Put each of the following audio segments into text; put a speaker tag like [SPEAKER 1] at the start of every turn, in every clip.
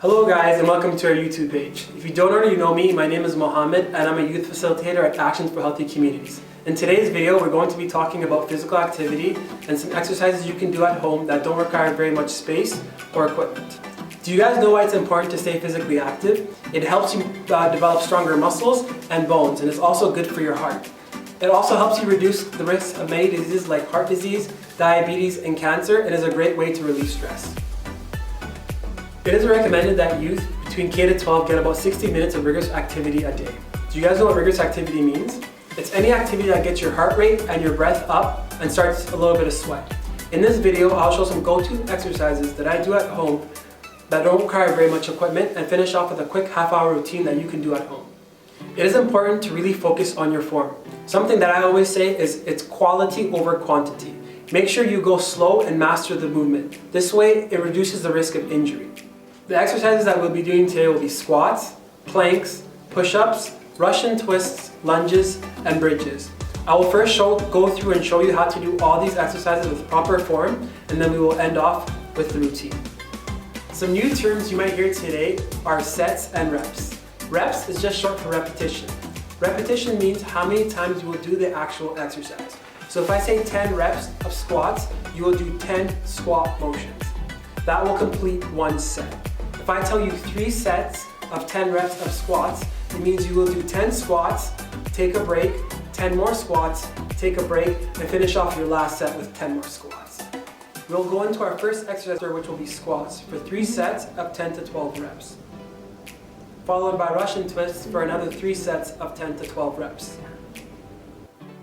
[SPEAKER 1] Hello guys and welcome to our YouTube page. If you don't already know me, my name is Mohamed and I'm a youth facilitator at Actions for Healthy Communities. In today's video, we're going to be talking about physical activity and some exercises you can do at home that don't require very much space or equipment. Do you guys know why it's important to stay physically active? It helps you develop stronger muscles and bones, and it's also good for your heart. It also helps you reduce the risk of many diseases like heart disease, diabetes, and cancer, and is a great way to relieve stress. It is recommended that youth between K to 12 get about 60 minutes of rigorous activity a day. Do you guys know what rigorous activity means? It's any activity that gets your heart rate and your breath up and starts a little bit of sweat. In this video, I'll show some go-to exercises that I do at home that don't require very much equipment and finish off with a quick half-hour routine that you can do at home. It is important to really focus on your form. Something that I always say is it's quality over quantity. Make sure you go slow and master the movement. This way, it reduces the risk of injury. The exercises that we'll be doing today will be squats, planks, push-ups, Russian twists, lunges, and bridges. I will first go through and show you how to do all these exercises with proper form, and then we will end off with the routine. Some new terms you might hear today are sets and reps. Reps is just short for repetition. Repetition means how many times you will do the actual exercise. So if I say 10 reps of squats, you will do 10 squat motions. That will complete one set. If I tell you 3 sets of 10 reps of squats, it means you will do 10 squats, take a break, 10 more squats, take a break, and finish off your last set with 10 more squats. We'll go into our first exercise, which will be squats, for 3 sets of 10 to 12 reps. Followed by Russian twists for another 3 sets of 10 to 12 reps.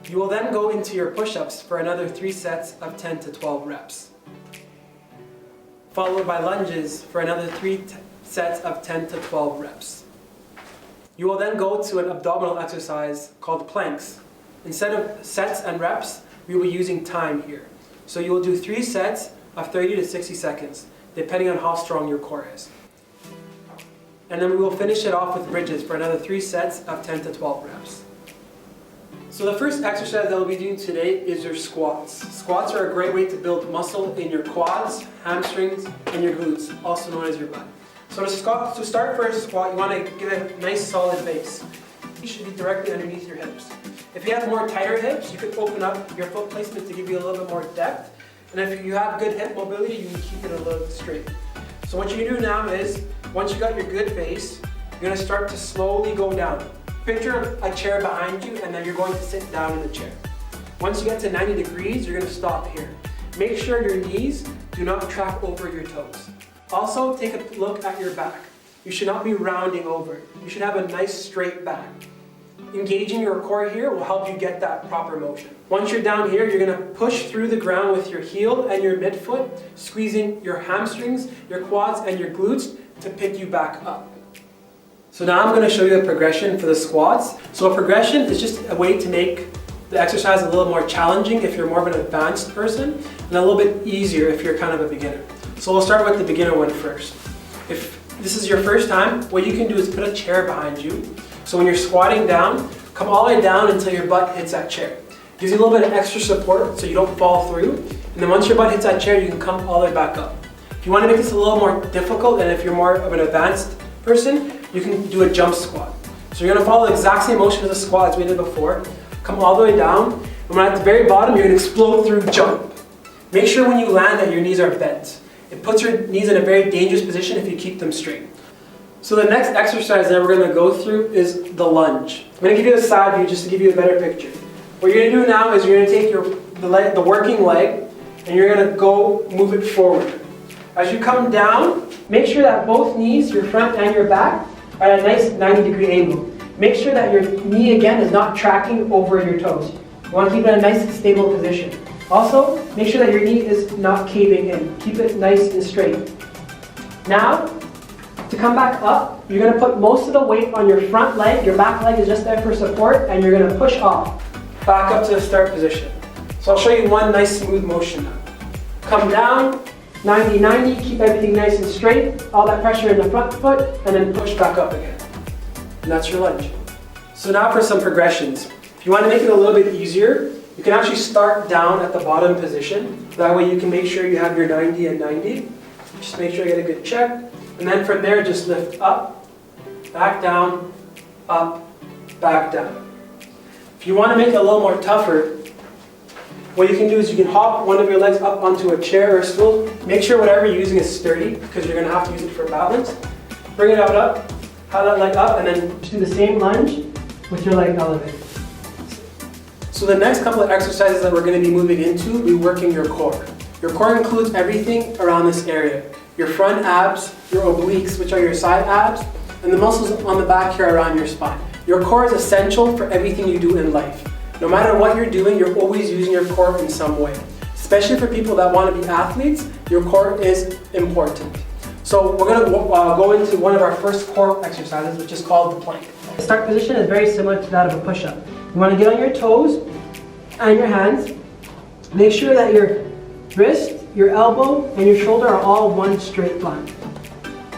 [SPEAKER 1] You will then go into your push-ups for another 3 sets of 10 to 12 reps. Followed by lunges for another 3 sets of 10 to 12 reps. You will then go to an abdominal exercise called planks. Instead of sets and reps, we will be using time here. So you will do 3 sets of 30 to 60 seconds, depending on how strong your core is. And then we will finish it off with bridges for another 3 sets of 10 to 12 reps. So the first exercise that we'll be doing today is your squats. Squats are a great way to build muscle in your quads, hamstrings, and your glutes, also known as your butt. So to start for a squat, you want to give it a nice solid base. You should be directly underneath your hips. If you have more tighter hips, you could open up your foot placement to give you a little bit more depth. And if you have good hip mobility, you can keep it a little straight. So what you do now is, once you got your good base, you're going to start to slowly go down. Picture a chair behind you, and then you're going to sit down in the chair. Once you get to 90 degrees, you're going to stop here. Make sure your knees do not track over your toes. Also, take a look at your back. You should not be rounding over. You should have a nice straight back. Engaging your core here will help you get that proper motion. Once you're down here, you're going to push through the ground with your heel and your midfoot, squeezing your hamstrings, your quads, and your glutes to pick you back up. So now I'm going to show you a progression for the squats. So a progression is just a way to make the exercise a little more challenging if you're more of an advanced person, and a little bit easier if you're kind of a beginner. So we'll start with the beginner one first. If this is your first time, what you can do is put a chair behind you. So when you're squatting down, come all the way down until your butt hits that chair. Gives you a little bit of extra support so you don't fall through. And then once your butt hits that chair, you can come all the way back up. If you want to make this a little more difficult, and if you're more of an advanced person, you can do a jump squat. So you're going to follow the exact same motion as the squat as we did before. Come all the way down, and when at the very bottom, you're going to explode through jump. Make sure when you land that your knees are bent. It puts your knees in a very dangerous position if you keep them straight. So the next exercise that we're going to go through is the lunge. I'm going to give you a side view just to give you a better picture. What you're going to do now is you're going to take the working leg, and you're going to go move it forward. As you come down, make sure that both knees, your front and your back, are at a nice 90-degree angle. Make sure that your knee, again, is not tracking over your toes. You want to keep it in a nice, stable position. Also, make sure that your knee is not caving in. Keep it nice and straight. Now, to come back up, you're going to put most of the weight on your front leg. Your back leg is just there for support, and you're going to push off. Back up to the start position. So I'll show you one nice smooth motion now. Come down, 90-90, keep everything nice and straight, all that pressure in the front foot, and then push back up again. And that's your lunge. So now for some progressions. If you want to make it a little bit easier, you can actually start down at the bottom position. That way you can make sure you have your 90 and 90. Just make sure you get a good check. And then from there, just lift up, back down, up, back down. If you want to make it a little more tougher, what you can do is you can hop one of your legs up onto a chair or a stool. Make sure whatever you're using is sturdy because you're going to have to use it for balance. Bring it out up, have that leg up, and then just do the same lunge with your leg elevated. So the next couple of exercises that we're going to be moving into, we'll be working your core. Your core includes everything around this area. Your front abs, your obliques, which are your side abs, and the muscles on the back here around your spine. Your core is essential for everything you do in life. No matter what you're doing, you're always using your core in some way. Especially for people that want to be athletes, your core is important. So we're going to go into one of our first core exercises, which is called the plank. The start position is very similar to that of a push-up. You want to get on your toes and your hands. Make sure that your wrist, your elbow, and your shoulder are all one straight line.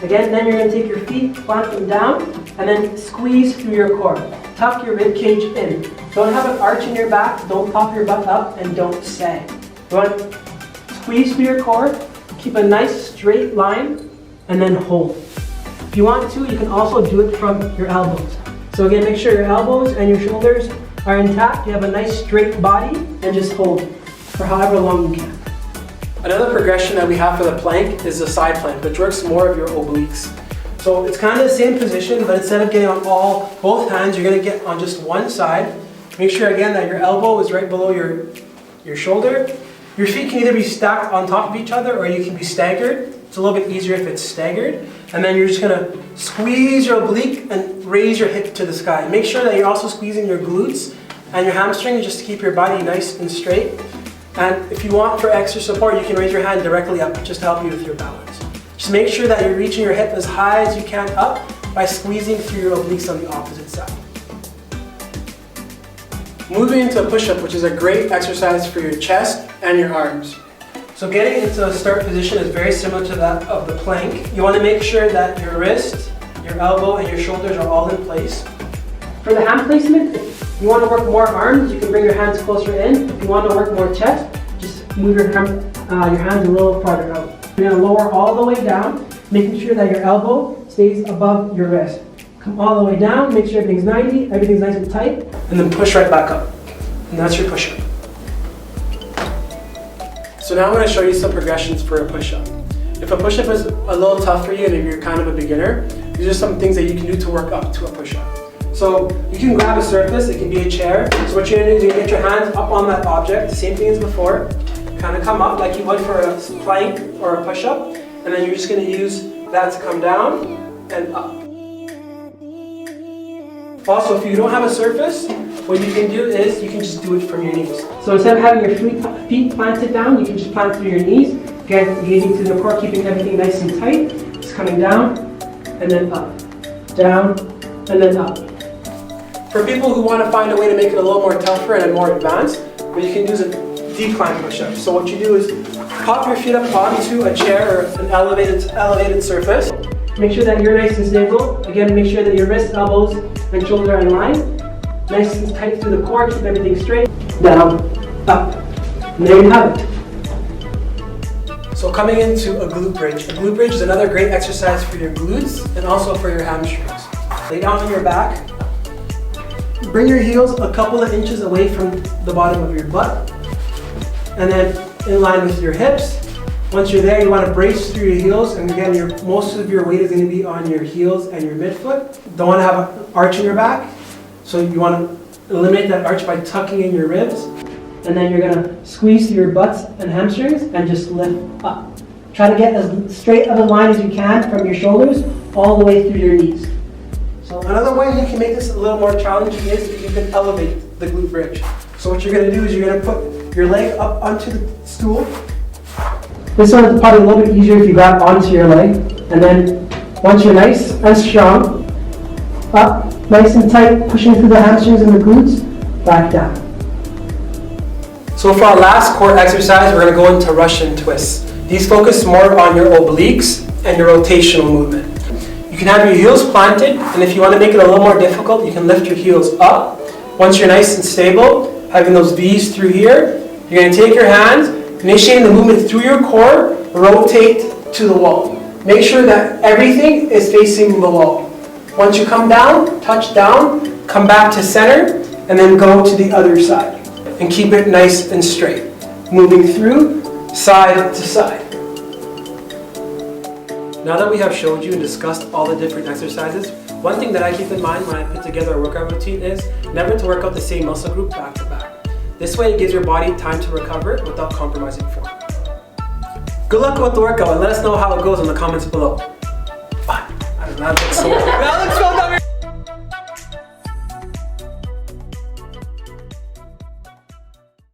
[SPEAKER 1] Again, then you're going to take your feet, plant them down, and then squeeze through your core. Tuck your rib cage in. Don't have an arch in your back, don't pop your butt up, and don't sag. You want to squeeze through your core, keep a nice straight line, and then hold. If you want to, you can also do it from your elbows. So again, make sure your elbows and your shoulders are intact, you have a nice straight body, and just hold for however long you can. Another progression that we have for the plank is the side plank, which works more of your obliques. So it's kind of the same position, but instead of getting on both hands, you're going to get on just one side. Make sure again that your elbow is right below your shoulder. Your feet can either be stacked on top of each other or you can be staggered. It's a little bit easier if it's staggered. And then you're just going to squeeze your oblique and raise your hip to the sky. Make sure that you're also squeezing your glutes and your hamstrings just to keep your body nice and straight. And if you want for extra support, you can raise your hand directly up just to help you with your balance. Just make sure that you're reaching your hip as high as you can up by squeezing through your obliques on the opposite side. Moving into a push-up, which is a great exercise for your chest and your arms. So getting into a start position is very similar to that of the plank. You want to make sure that your wrist, your elbow, and your shoulders are all in place. For the hand placement, if you want to work more arms, you can bring your hands closer in. If you want to work more chest, just move your hands a little farther out. You're going to lower all the way down, making sure that your elbow stays above your wrist. Come all the way down, make sure everything's 90, everything's nice and tight, and then push right back up. And that's your push-up. So now I'm going to show you some progressions for a push-up. If a push-up is a little tough for you and if you're kind of a beginner, these are some things that you can do to work up to a push-up. So you can grab a surface, it can be a chair. So what you're going to do is you're going to get your hands up on that object, the same thing as before. Kind of come up like you would for a plank or a push-up, and then you're just going to use that to come down and up. Also, if you don't have a surface, what you can do is you can just do it from your knees. So instead of having your feet planted down, you can just plant through your knees. Again, engaging through the core, keeping everything nice and tight. Just coming down and then up, down and then up. For people who want to find a way to make it a little more tougher and more advanced, what you can do is a decline push-up. So what you do is pop your feet up onto a chair or an elevated surface. Make sure that you're nice and stable. Again, make sure that your wrists, elbows, and shoulders are in line. Nice and tight through the core, keep everything straight. Down, up. And there you have it. So coming into a glute bridge. A glute bridge is another great exercise for your glutes and also for your hamstrings. Lay down on your back. Bring your heels a couple of inches away from the bottom of your butt. And then in line with your hips. Once you're there, you want to brace through your heels, and again, most of your weight is going to be on your heels and your midfoot. Don't want to have an arch in your back, so you want to eliminate that arch by tucking in your ribs. And then you're going to squeeze through your butts and hamstrings and just lift up. Try to get as straight of a line as you can from your shoulders all the way through your knees. So another way you can make this a little more challenging is you can elevate the glute bridge. So what you're going to do is you're going to put your leg up onto the stool. This one is probably a little bit easier if you grab onto your leg. And then once you're nice and strong, up, nice and tight, pushing through the hamstrings and the glutes, back down. So for our last core exercise, we're going to go into Russian twists. These focus more on your obliques and your rotational movement. You can have your heels planted, and if you want to make it a little more difficult, you can lift your heels up. Once you're nice and stable, having those V's through here, you're going to take your hands, initiating the movement through your core, rotate to the wall. make sure that everything is facing below. Once you come down, touch down, come back to center, and then go to the other side. And keep it nice and straight. Moving through, side to side. Now that we have showed you and discussed all the different exercises, one thing that I keep in mind when I put together a workout routine is never to work out the same muscle group back to back. This way it gives your body time to recover without compromising form. Good luck with the workout and let us know how it goes in the comments below. Bye. That looks